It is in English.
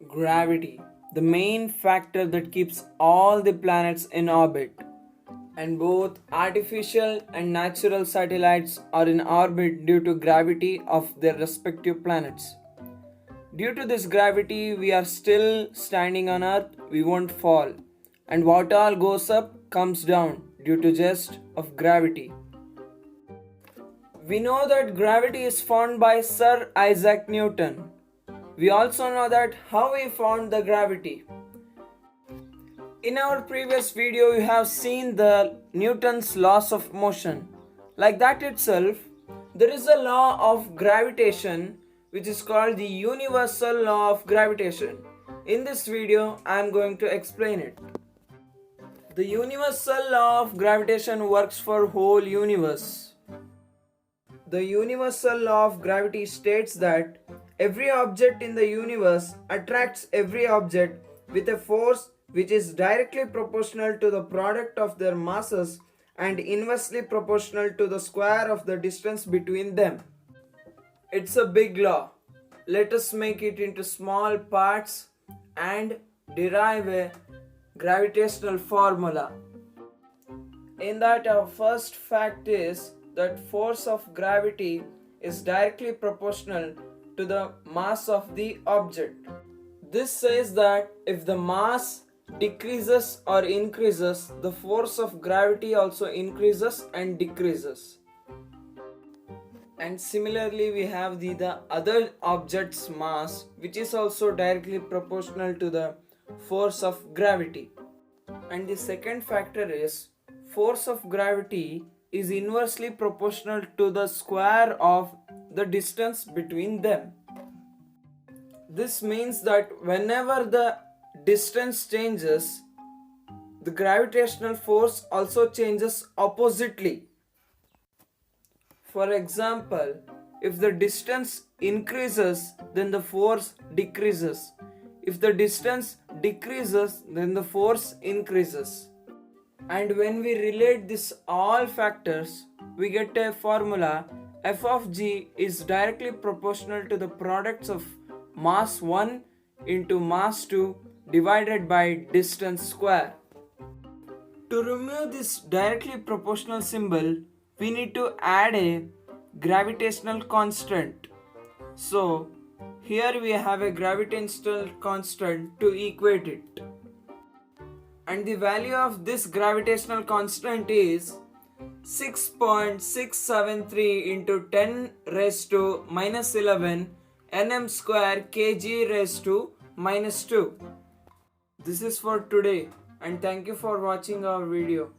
Gravity, the main factor that keeps all the planets in orbit. And both artificial and natural satellites are in orbit due to gravity of their respective planets. Due to this gravity, we are still standing on Earth, we won't fall. And what all goes up comes down due to just of gravity. We know that gravity is found by Sir Isaac Newton. We also know that how he found the gravity. In our previous video, you have seen the Newton's laws of motion. Like that itself, there is a law of gravitation which is called the universal law of gravitation. In this video, I am going to explain it. The universal law of gravitation works for whole universe. The universal law of gravity states that every object in the universe attracts every object with a force which is directly proportional to the product of their masses and inversely proportional to the square of the distance between them. It's a big law. Let us make it into small parts and derive a gravitational formula. In that, our first fact is that force of gravity is directly proportional to the mass of the object. This says that if the mass decreases or increases, the force of gravity also increases and decreases. And similarly, we have the other object's mass, which is also directly proportional to the force of gravity. And the second factor is force of gravity is inversely proportional to the square of the distance between them. This means that whenever the distance changes, the gravitational force also changes oppositely. For example, if the distance increases, then the force decreases. If the distance decreases, then the force increases. And when we relate these all factors, we get a formula f of g is directly proportional to the products of mass 1 into mass 2 divided by distance square. To remove this directly proportional symbol, we need to add a gravitational constant. So here we have a gravitational constant to equate it. And the value of this gravitational constant is 6.673 into 10 raised to minus 11 nm square kg raised to minus 2. This is for today, and thank you for watching our video.